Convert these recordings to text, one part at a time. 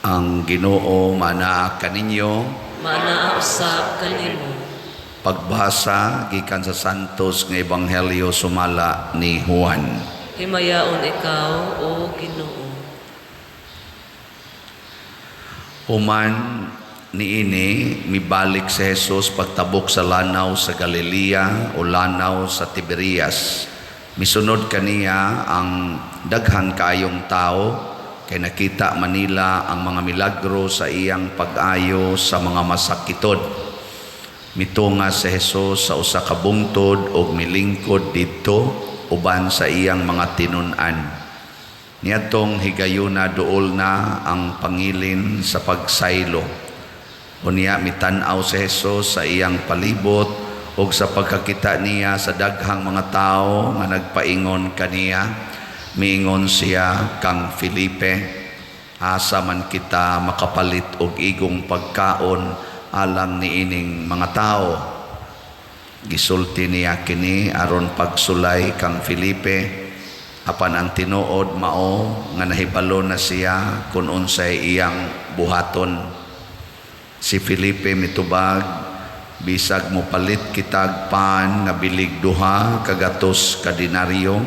Ang Ginoo manaa kaninyo. Manaa usab kanimo. Pagbasa gikan sa Santos nga Ebanghelyo sumala ni Juan. Himayaon ikaw, O Ginoo. Human niini mibalik si Jesus pagtabok sa lanaw sa Galilea o lanaw sa Tiberias. Misunod kaniya ang daghan kaayong tao kay nakita manila ang mga milagro sa iyang pag-ayo sa mga masakitod. Mitunga si Jesus sa usa ka bungtod ug milingkod didto uban sa iyang mga tinun-an. Niadtong higayuna duol na ang pangilin sa pagsaylo. Unya mitan-aw si Jesus sa iyang palibot ug sa pagkakita niya sa daghang mga tao nga nagpaingon kaniya, miingon siya kang Felipe, asa man kita makapalit og igong pagkaon alang niining mga tao. Gisulti niya kini aron pagsulay kang Felipe, apan ang tinuod mao nga nahibalo na siya kung unsay iyang buhaton. Si Felipe mitubag, bisag mo palit kitag pan nga bilig duha kagatos ka denaryo,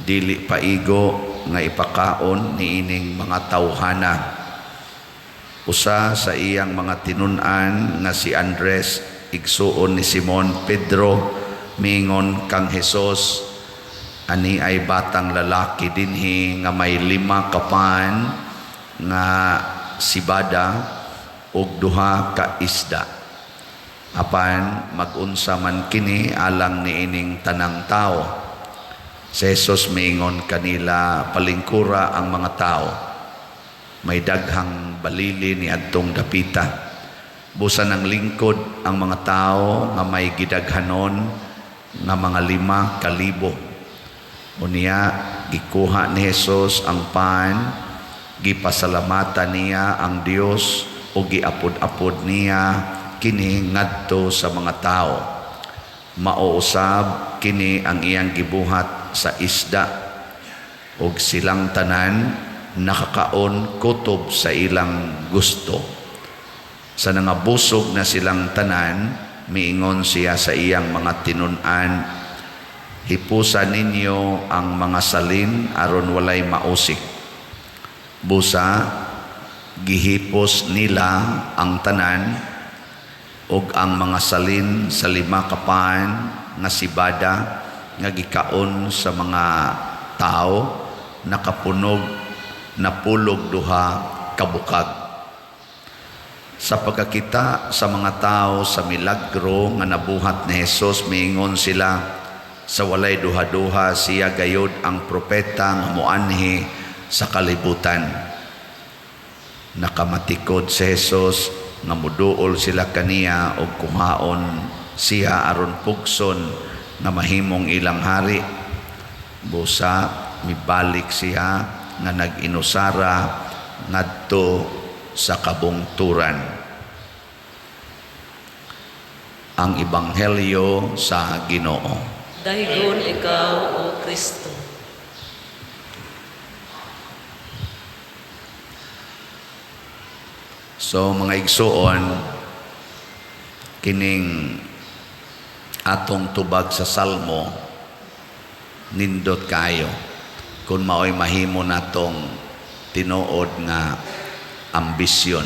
dili paigo nga ipakaon niining mga tawhana. Usa sa iyang mga tinun-an nga si Andres, igsuon ni Simon Pedro, mingon kang Hesus, ani ay batang lalaki dinhi nga may 5 kapan nga sibada ug 2 ka isda. Apan mag-unsa man kini alang niining tanang tao. Si Jesus miingon kanila, palingkura ang mga tao. May daghang balili ni adtong dapita. Busa ng lingkod ang mga tao nga may gidaghanon nga mga 5,000. Unya gikuha ni Jesus ang pan, gipasalamatan niya ang Dios o giapod-apod niya kini ngadto sa mga tao. Mauusab kini ang iyang gibuhat sa isda ug silang tanan nakakaon kutob sa ilang gusto. Sa nangabusog na silang tanan, miingon siya sa iyang mga tinun-an, hipusa ninyo ang mga salin aron walay mausik. Busa gihipos nila ang tanan ug ang mga salin sa 5 kapan nga sibada nga gikaon sa mga tao nakapunog na pulog 2 kabukag. Sa pagkakita sa mga tao sa milagro nga nabuhat ni Jesus, miingon sila, sa walay duha-duha siya gayod ang propeta nga moanhi sa kalibutan. Nakamatikod si Jesus nga muduol sila kaniya og kuhaon siya aron pugson nga mahimong ilang hari. Busa mibalik siya nga nag-inusara ngadto sa kabungturan. Ang Ebanghelyo sa Ginoo. Dahigon ikaw, O Kristo. So mga igsuon, kining atong tubag sa Salmo nindot kayo kung maoy mahimo natong tinuod nga ambisyon.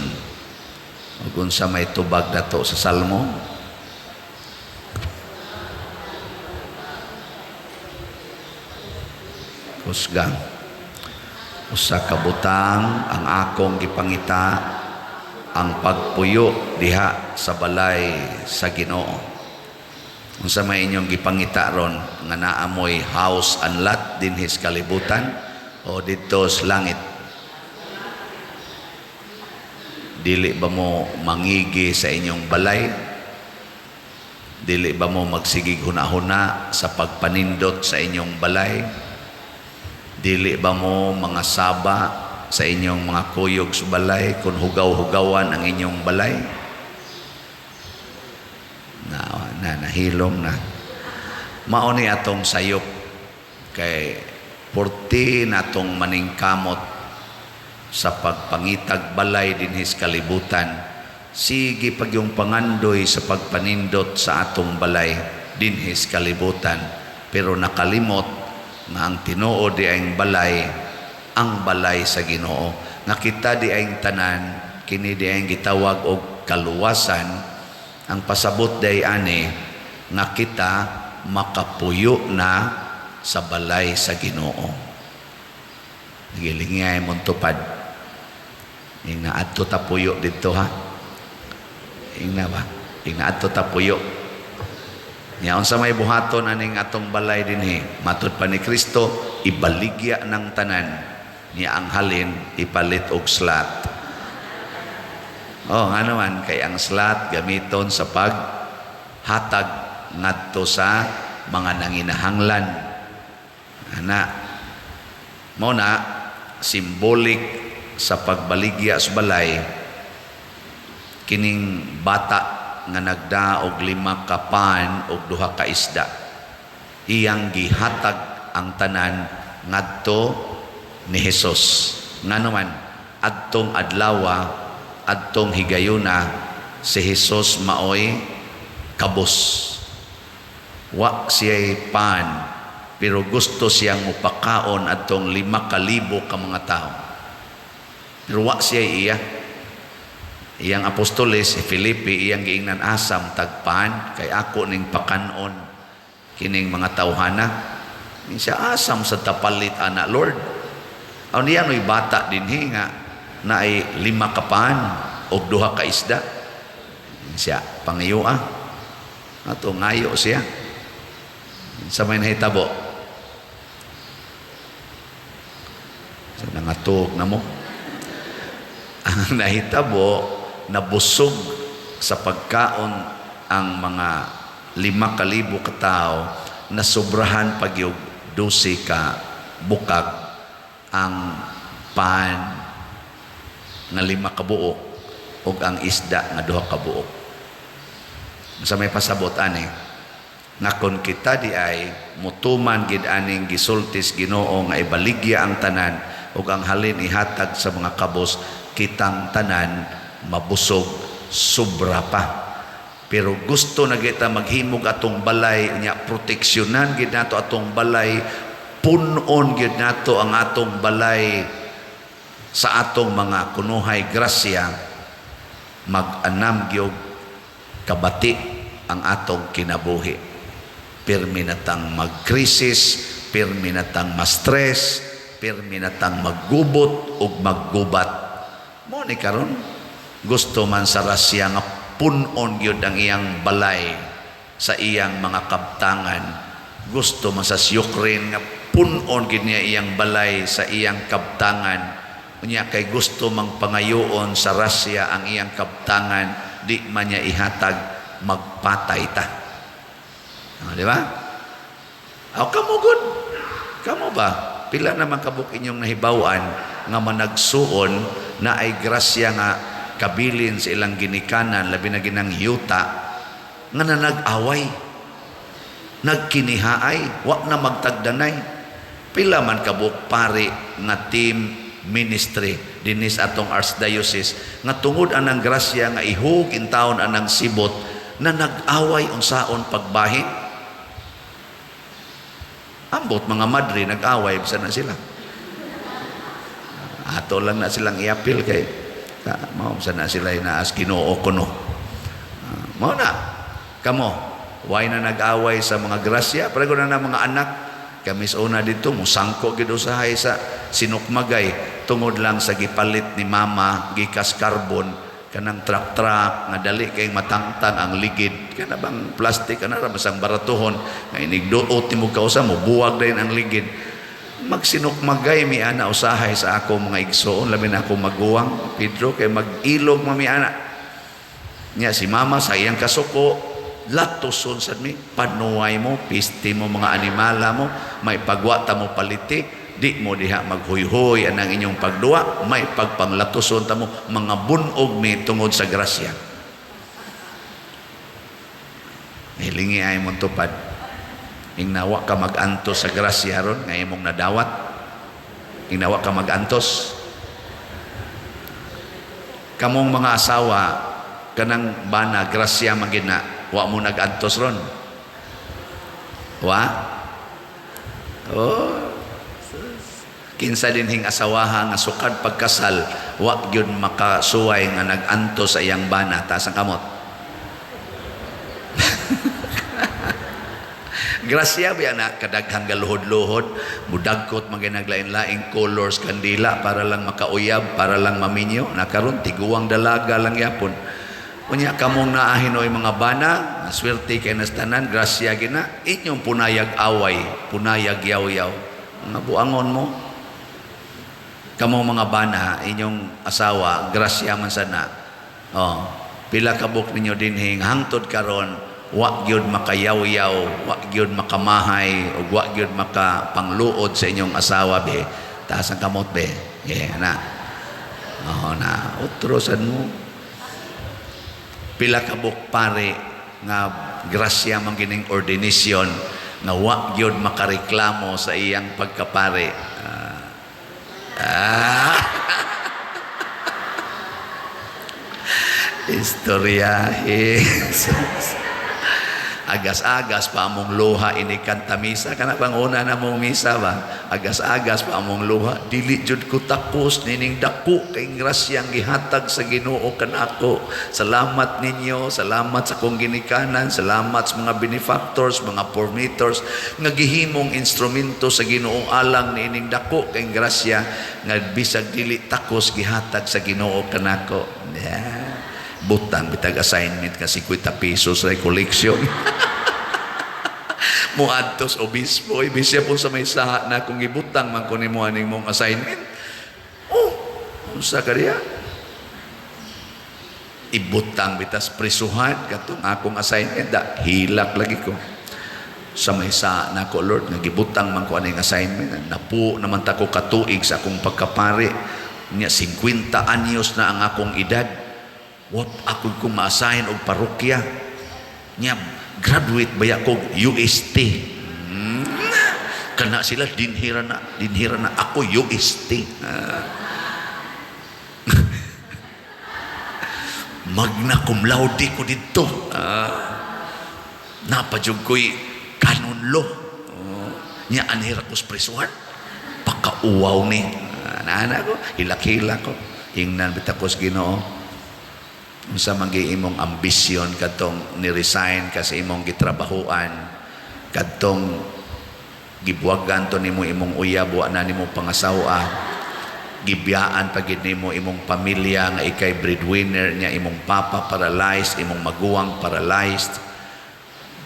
Ug unsa may tubag nato sa Salmo? Kusga. Usa ka butang ang akong gipangita, ang pagpuyo diha sa balay sa Ginoo. Unsa may inyong gipangita ron nga naamoy house and lot din his kalibutan o dito sa langit? Dili ba mo mangigi sa inyong balay? Dili ba mo magsigig huna-huna sa pagpanindot sa inyong balay? Dili ba mo mga saba sa inyong mga kuyog sa balay kung hugaw-hugawan ang inyong balay? Nahilom na. Mao ni atong sayop kay porti natong maningkamot sa pagpangitag balay dinhi sa kalibutan. Sige pag yung pangandoy sa pagpanindot sa atong balay dinhi sa kalibutan. Pero nakalimot nga ang Tinuo di ay balay, ang balay sa Ginoo. Nga kita di ay tanan, kini di ay gitawag og kaluwasan. Ang pasabot di ani nga kita makapuyo na sa balay sa Ginoo. Gilingay mong tupad. Ing naadto ta puyo dito ha. Ing na ba? Ing naadto ta puyo. Nya unsa may buhaton aning atong balay dinhi? Matud pa ni Kristo, ibaligya ng tanan niya ang halin ipalit og slat. Oh, nga naman kay ang slat gamiton sa paghatag ngadto sa mga nanginahanglan. Ana mo na simbolik sa pagbaligya sa balay kining bata nga nagda og 5 ka pan og 2 ka isda. Iyang gihatag ang tanan ngadto ni Hesus. Nga naman adtong adlawa, adtong higayuna, si Hesus maoy kabos. Wa siya'y pan, pero gusto siyang mupakaon adtong 5,000 ka mga tao. Pero wa siya'y iya. Iyang apostoles, si Felipe, iyang giingnan asam tagpan, kay ako ning pakanon kining mga tawhana. Siya asam sa tapalit ana, Lord. Aw niya no'y bata dinhi nga na ay 5 ka pan o 2 ka isda. Siya pangiyo ato ngayo siya sa may nahitabo sa nangatog na mo ang nahitabo nabusog sa pagkaon ang mga 5,000 ka tao na sobrahan pagyog 12 ka bukag ang pan nga 5 ka buok ug ang isda nga 2 ka buok. Sa may pasabot ani nga kon kita di ay mutuman gid aning gisultis Ginoo nga ibaligya ang tanan ug ang halin ihatag sa mga kabos, kitang tanan mabusog sobra pa. Pero gusto na kita maghimog atong balay nya proteksyonan gid nato atong balay, punon gid nato ang atong balay sa atong mga kunuhay grasya, mag-anam gyud kabati ang atong kinabuhi. Pirmi natang magkrisis, pirmi natang ma-stress, pirmi natang maggubot ug maggubat. Mo ni karon gusto man sa rasya nga punon gyud ang iyang balay sa iyang mga kabtangan. Gusto man sa Ukraine nga punon gyud niya iyang balay sa iyang kabtangan. Unya kay gusto mang pangayoon sa Russia ang iyang kabtangan, di man niya ihatag, magpatay ta. Di ba? Kamo good. Kamo ba? Pila naman kabuk inyong nahibawan nga managsuon na ay grasya nga kabilin sa ilang ginikanan, labi na ginang yuta, nga na nag-away, nagkinihaay, wak na magtagdanay. Pila man kabuk pari nga team ministry dinis atong archdiocese nga tungod anang grasya nga ihug in taon anang sibot na nag-away unsaon pagbahin. Ambot mga madre nag-away bisa na sila. Ato lang na silang iapil kay mao bisa na sila inaas Ginoo kuno. Mao na kamo way na nag-away sa mga grasya para na mga anak kami sa una dito musangko gid usahay sa sinukmagay tungod lang sa gipalit ni mama gikas carbon kanang truck nga dali kay matangtang ang ligid kana bang plastic kana ra basang baratuhon nga inigduot mo kausa mo buwag din ang ligid magsinukmagay mi ana usahay sa ako mga igsoon labi na ako maguwang Pedro kay mag-ilog mami ana nya si mama sa iyang kasuko latuson sad mi panuway mo pisti mo mga animala mo may pagwata mo paliti di mo diha maghuyhoy anang inyong pagduwa may pagpanglatuson ta mo mga bunog mi tungod sa grasya. Hilingi ay mong tupad ingnawa ka magantos sa grasya ron nga imong nadawat ingnawa ka magantos Kamong mga asawa kanang bana grasya magina wa mo nagantos ron. Wa? Oh. Kinsa dinhing asawaha nga sukad pagkasal wa gyud makasuway nga nagantos sa iyang bana taas ang kamot. Grasya biya na kadaghang galuhod-luhod, mudagkot maginaglain-laing colors kandila para lang makauyab, para lang maminyo. Nakaroon tiguang dalaga lang yapon. Unya kamong naahin oy mga bana, swerte kay nastanan, grasya gina, inyong punayag away, punayag yaw-yaw. Mga buangon mo. Kamong mga bana, inyong asawa, grasya man sana. Oh, pila kabuk ninyo dinhing hangtod karon wa gyud makayaw-yaw, wa gyud makamahay, o wa gyud makapangluod sa inyong asawa be. Taas ang kamot be. Yeah, na. Oh, na utrosan mo. Pila kabuk pare nga grasya man gining ordination nga wa gyud makareklamo sa iyang pagkapare. Istorya agas-agas pa among luha inikanta misa kana bang una na mong misa ba agas-agas pa among luha dili jud ko tapos nining dako kay grasyang gihatag sa Ginoo kanako. Salamat ninyo, salamat sa kong ginikanan, salamat sa mga benefactors, mga formators nga gihimong instrumento sa Ginoo alang nining dako kay grasya nga bisag dili takos gihatag sa Ginoo kanako. Yeah. Butang bitag assignment ka 50 pesos sa collection. Muadtos obispo ibisya po sa may saha na kung ibutang man kunin mo aning mong assignment. Oh, unsa ka diya? Ibutang bitas prisuhan katong akong assignment da hilak lagi ko. Sa may saha na ko Lord nga gibutang man ko aning assignment. Napu naman ta ko katuig sa akong pagkapari. Nya 50 anyos na ang akong edad. What ako kung ma-assign og parokya nya graduate baya ko UST kana sila dinhira na ako UST magna cum laude ko dito napadyog ko'y canon law nya anhira ko sa prisuhan pakauwaw ni nana ko hilak-hilak ko ingnan bitapos Ginoo. Unsa man imong ambisyon kadtong ni-resign ka sa imong gitrabahuan kadtong gibuwagan to nimo imong uyab wa na nimo pangasawa gibiyaan pagid nimo imong pamilya nga ikay breadwinner nya imong papa paralyzed imong maguwang paralyzed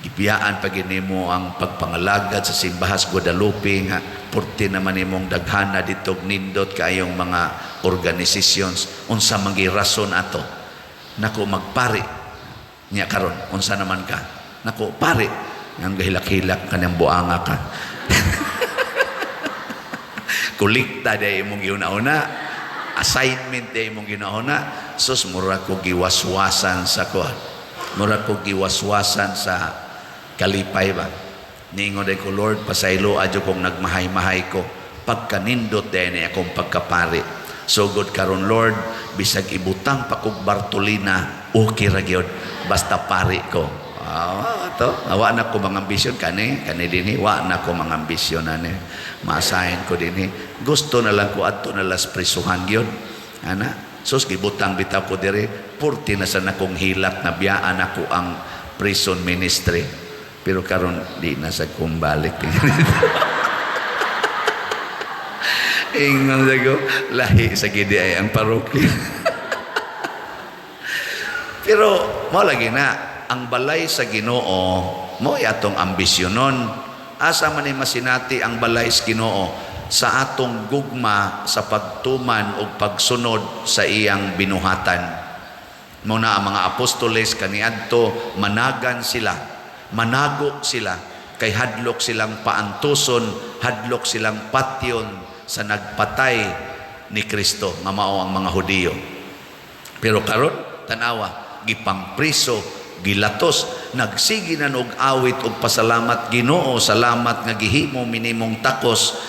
gibiyaan pagid nimo ang pagpangalagad sa Simbahas Guadalupe nga porte naman imong daghana dito nindot kayong mga organisations unsa man rason ato nako magpari niya karon unsa naman ka nako pare ang gahilak-hilak kanang buanga ka kulikta day imong giuna-una assignment day imong giuna-una sus mura ko giwaswasan sa kuan mura ko giwaswasan sa kalipay ba ningon day ko Lord pasaylo adyo kong nagmahay-mahay ko pagkanindot day ni akong pagkapari. So good karon Lord, bisag ibutang pa kog Bartolina, okay ra gyud basta pari ko. To, wa na ko mga ambisyon kani dinhi, wa na ko mga ambisyon ani. Ma-assign ko dinhi. Gusto na lang ko adto na las prisuhan gyud. Ana, sus gibutang bitaw ko diri, purti na sa nakong hilak na biyaan ako ang prison ministry. Pero karon di na sa kumbalik. Ingon ko, lahi sa gidi ay ang parokya. Pero, mo lagi na, ang balay sa Ginoo, mo atong ambisyonon. Asa man ni masinati ang balay sa Ginoo sa atong gugma sa pagtuman o pagsunod sa iyang binuhatan. Muna ang mga apostoles kaniadto, managan sila, manago sila, kay hadlok silang paantuson, hadlok silang patyon, sa nagpatay ni Kristo nga mao ang mga Hudiyo. Pero karon tanawa gipangpriso gilatos nagsigi na og awit og pasalamat Ginoo salamat nga gihimo minimong takos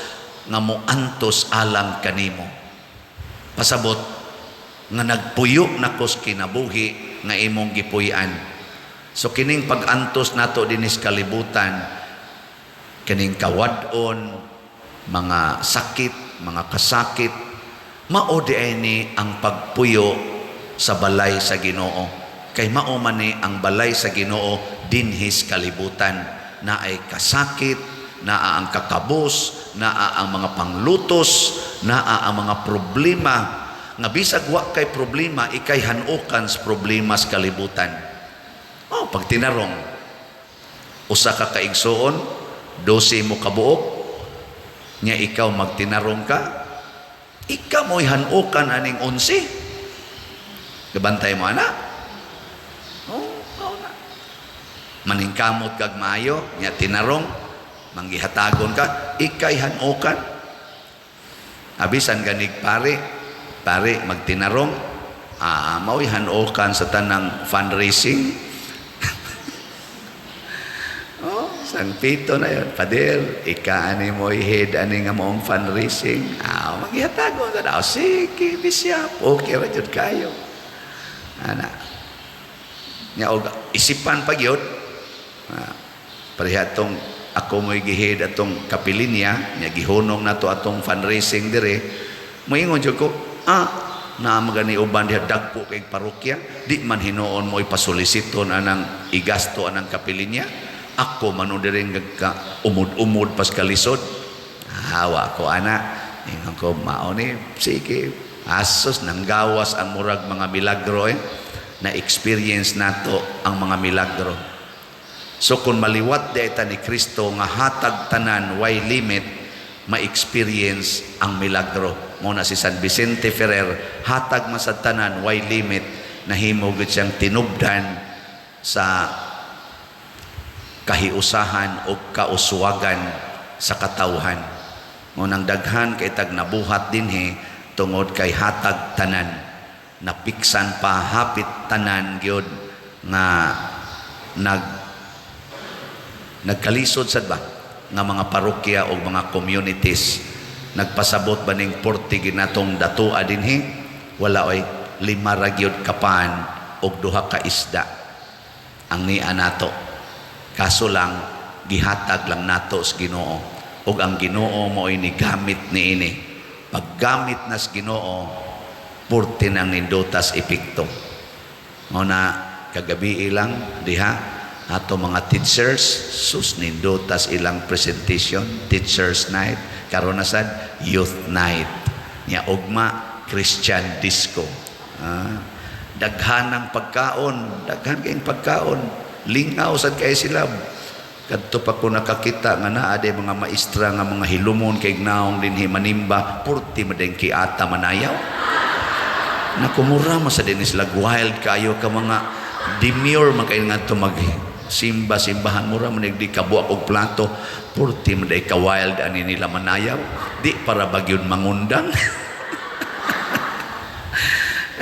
nga moantos alang kanimo pasabot nga nagpuyo na kos kinabuhi nga imong gipuy-an. So kining pag-antos nato dinis kalibutan, kining kawadon, mga sakit, mga kasakit, mao diay ang pagpuyo sa balay sa Ginoo. Kay mao man ni ang balay sa Ginoo dinhis kalibutan, na ay kasakit, naa ang kakabos, naa ang mga panglutos, naa ang mga problema nga bisag wa kay problema ikay hanukan sa problema sa kalibutan. Pag tinarong usa ka kaigsoon 12 mo kabuok nya ikaw magtinarong ka, ikaw mo'y hanukan aning 11. Gabantay mo ana? Na. Maningkamot kag maayo nya tinarong manggihatagon ka, ikay hanukan. Abisan ganig pare magtinarong, mao'y hanukan sa tanang fundraising. San Pito na yun, Pader, ani mo'y head ani nga moong fundraising. Manggihatagon na daw, sige, Bishop, okay ra jud kayo. Ana. Nya og isipan pag yun, parihatong ako mo'y gihead atong kapilinya, nya gihunong nato atong fundraising dire, moingon jud ko, na magani uban diha dagpo kay parokya, di man hinuon mo'y pasolisiton anang igasto anang kapilinya. Ako manudiring ka umud-umud pas kalisod. Hawa ko ana, ingon ko mao ni sige, asos nang gawas ang murag mga milagro na experience nato ang mga milagro. So kung maliwat dayta ni Kristo nga hatag tanan way limit, ma-experience ang milagro. Muna si San Vicente Ferrer, hatag masad tanan way limit, nahimo gud siyang tinubdan sa kahiusahan o kauswagan sa katawhan. Ngunang daghan kay tag nabuhat dinhi tungod kay hatag tanan, napiksan pa hapit tanan gyud nga nagkalisod sad ba nga mga parokya o mga communities. Nagpasabot ba ning 40 ginatong datua dinhi, wala oy 5 ra gyud kapan og 2 ka isda ang nia nato. Kaso lang, gihatag lang nato sa Ginoo. O ang Ginoo mo ay nigamit ni ini. Paggamit na sa Ginoo, purti ng nindutas epekto. Muna, kagabi ilang, diha, ato mga teachers, sus nindutas ilang presentation, teachers night, karon na sad, youth night. Nya ugma, Christian disco. Daghan ng pagkaon, daghan kayong pagkaon. Lingaw sad kay sila. Kadto pa ko nakakita nga naa day mga maestra nga mga hilumon kay gnaong dinhi manimba, purti madeng kiata manayaw. Nakumura man sa din sila wild kayo ka mga demure man kay ngadto mag simbahan mura man di kabuak og plato, purti maday ka wild ani nila manayaw. Di para bagyon mangundang.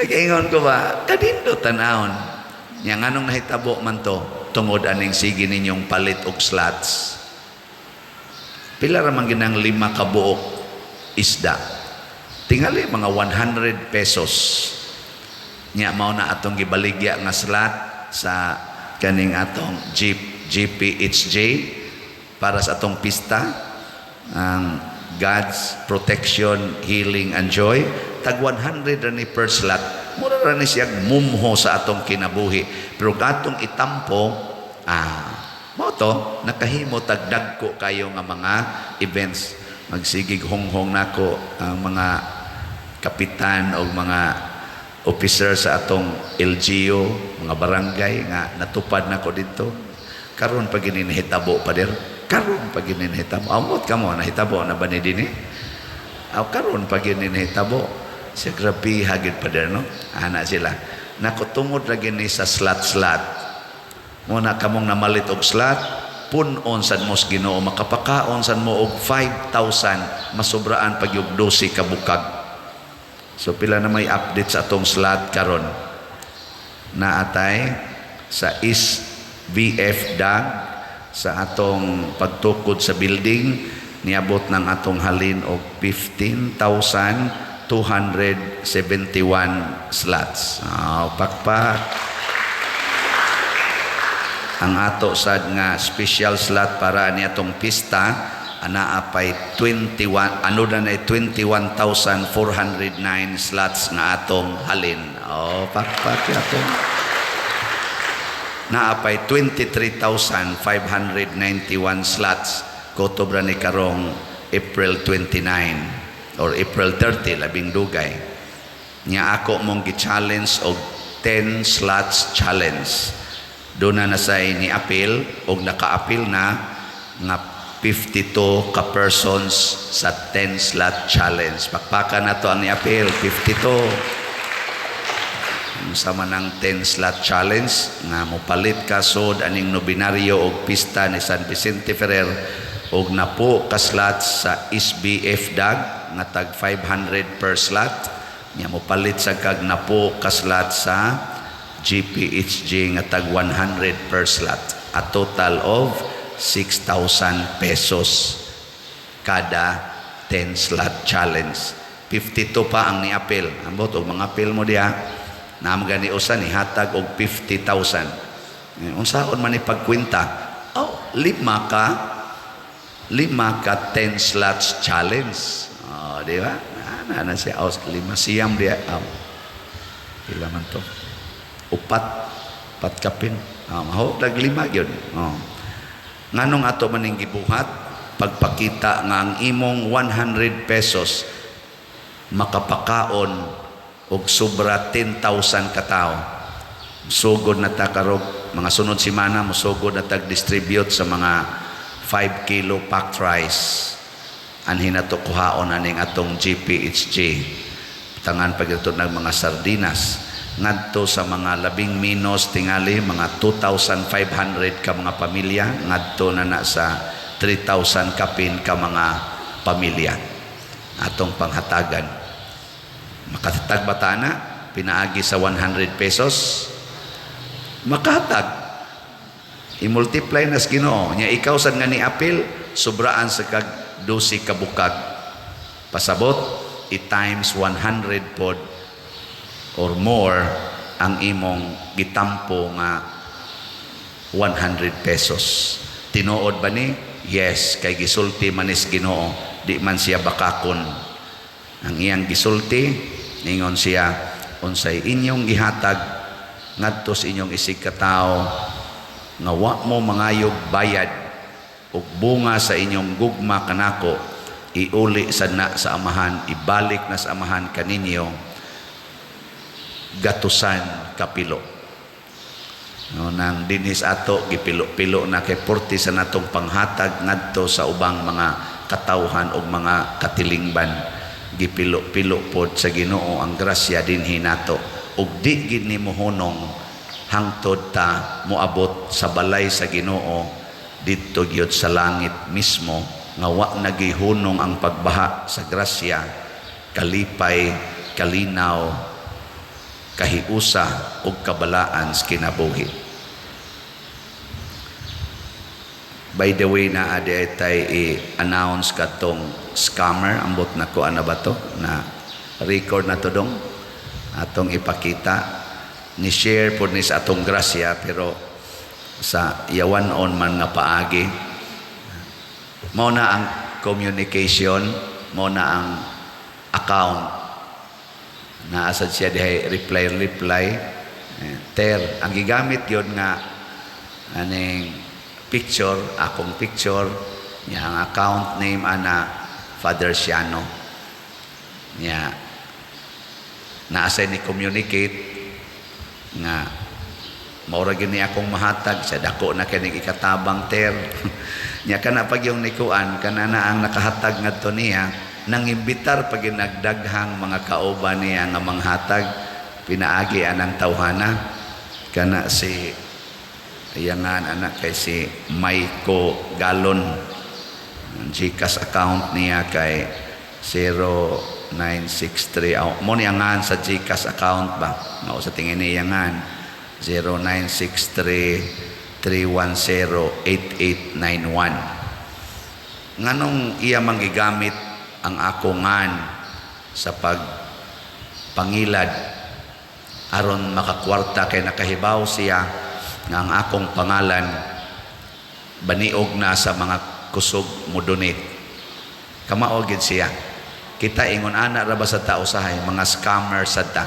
Kaingon ko ba kadindo tanahon. Yang anong nahitabo man to tungod aning sige ninyong palit og slots. Pila ra man ginang 5 ka buok isda. Tingali mga 100 pesos. Nya mao na atong gibaligya nga slot sa kaning atong GPHJ para sa atong pista ang God's protection, healing and joy. Tag 100 ra ni per slot. Mura ra ni siya mumho sa atong kinabuhi. Pero atong itampo, mo to, nakahimo tagdagko kayo nga mga events. Magsigig honghong nako ang mga kapitan o mga officer sa atong LGU, mga barangay nga natupad nako dito. Karon pag gininhitabo pa der. Karon pag gininhitabo. Amot ka mo, nahitabo na ba ni dini? Karon pag gininhitabo. Siya grabe hagid pa der, no? Ana sila. Nakutungod lagi ni sa slot. Muna kamong namalit og slot, punon sad mo sa Ginoo, makapakaon sad mo og 5,000, masubraan pag yung 12 ka bukag. So pila na may update sa atong slot karon. Naatay sa SVF DAG sa atong pagtukod sa building, niabot ng atong halin og 15,200 271 slots. Pakpak. Ang ato sad nga special slot para niatong pista ana apay 21,409 slots nga atong halin. Pakpak atong naapay 23,591 slots kotobra ni karong April 29 or April 30 labing dugay. Nya ako mong gi-challenge og 10 slots challenge. Doon na nasay ni apil o naka-apil na nga 52 ka-persons sa 10 slot challenge. Pakpakan na to ang ni-apil, 52. Sama ng 10 slot challenge nga mopalit ka sod aning nobinaryo og pista ni San Vicente Ferrer og napo ka slots sa SBF DAG nga tag 500 per slot. Nya mopalit sa kag napo ka slots sa GPHG nga tag 100 per slot, a total of 6,000 pesos kada 10 slot challenge. 52 pa ang niapil. Ambot og mga apil mo diha na magani usa ni hatag og 50,000. Unsaon man ni pagkwenta? Lima ka 10 slots challenge. Di ba? Ana siya lima siyam diha. Pila man to? Upat kapin. Maho dag lima gyud. Nganong ato maning gibuhat pagpakita nga ang imong 100 pesos makapakaon og sobra 10,000 ka tawo. Sugod na ta karog mga sunod semana musugod na tag distribute sa mga 5 kilo packed rice. Anhin na to kuhaon aning atong GPHG. Tangan pagitod ng mga sardinas ngadto sa mga labing minos tingali mga 2,500 ka mga pamilya ngadto na sa 3,000 kapin ka mga pamilya atong panghatagan. Makatatag bata na pinaagi sa 100 pesos makahatag i-multiply nas Ginoo nya ikaw sad nga ni apil sobraan sa kag 12 ka bukag pasabot i-times 100 pod or more ang imong gitampo nga 100 pesos. Tinuod ba ni? Yes, kay gisulti manis Ginoo, di man siya bakakon. Ang iyang gisulti, ningon siya, unsay inyong gihatag ngadto sa inyong isig ka tawo nga wa mo mangayog bayad ug bunga sa inyong gugma kanako, iuli sad na sa amahan, ibalik na sa amahan kaninyo gatusan kapilo. Nang dinis ato gipilo-pilo na kay porti sa natong panghatag ngadto sa ubang mga katawhan og mga katilingban. Gipilo-pilo pod sa Ginoo ang grasya dinhi nato ug di gid ni mohunong hangtod ta moabot sa balay sa Ginoo didto gyud sa langit mismo nga wa nagihunong ang pagbaha sa grasya, kalipay, kalinaw, kahiusa ug kabalaan sa kinabuhi. By the way, na adi tay i-announce katong scammer, ambot na ko ana ba to na record na to dong atong ipakita ni share pod ni sa atong grasya pero sa yawan on man nga paagi mo na ang communication, mo na ang account na asad siya dihay reply ter ang gigamit yon nga aning picture, akong picture niya ang account name ana Father Siano niya naasay ni communicate nga maura gini akong mahatag sa dako na kining ikatabang ter niya kana pag yung nikuan kana na ang nakahatag ngadto niya nang imbitar pag nagdaghang mga kauban niya nga manghatag pinaagi anang tawhana kana si iyangan anak kay si Maiko Galon ang GCash account niya kay 0963 mo niyangan sa GCash account ba no sa tingin niyangan 0963-310-8891 nganong iya manggigamit ang akongan sa pag pangilad aron makakwarta kay nakahibaw siya nga ang akong pangalan baniog na sa mga kusog mo donate. Kamao gid siya. Kita ingon ana ra ba sa tao sahay mga scammer sad ta.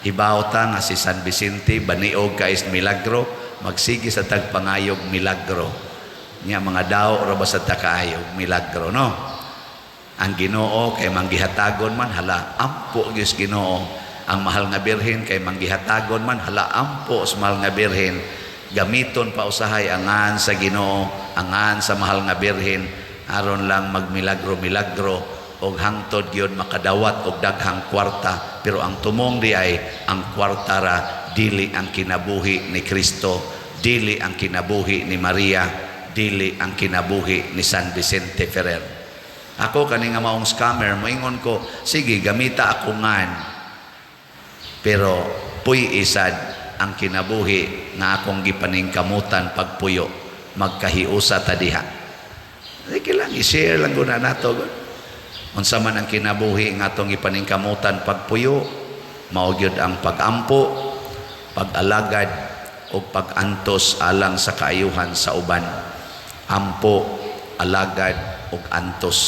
Hibaw ta nga si San Vicente baniog ka is milagro, magsigi sa tagpangayog milagro. Nya mga daw ra ba sa ta kaayog milagro no. Ang Ginoo kay manggihatagon man hala ampo gyud Ginoo. Ang mahal nga birhen kay manggihatagon man hala ampo sa mahal nga birhen. Gamiton pa usahay angan sa Ginoo, angan sa mahal nga birhen aron lang magmilagro-milagro og hangtod gyud makadawat og daghang kwarta. Pero ang tumong di ay ang kwarta ra dili ang kinabuhi ni Kristo, dili ang kinabuhi ni Maria, dili ang kinabuhi ni San Vicente Ferrer. Ako kani nga maong scammer moingon ko, sige gamita ako ngan. Pero puy isad ang kinabuhi nga akong gipaningkamutan pagpuyo magkahiusa ta diha. Sige lang i-share lang guna nato. Unsa man ang kinabuhi nga atong gipaningkamutan pagpuyo, mao gyud ang pagampo, pag-alagad ug pag-antos alang sa kaayuhan sa uban. Ampo, alagad ug antos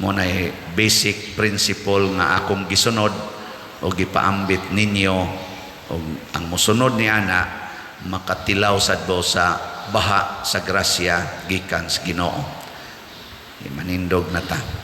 mo nay basic principle nga akong gisunod o gipaambit ninyo ug ang mosunod ni ana makatilaw sadto sa baha sa grasya gikan sa Ginoo. Manindog na ta.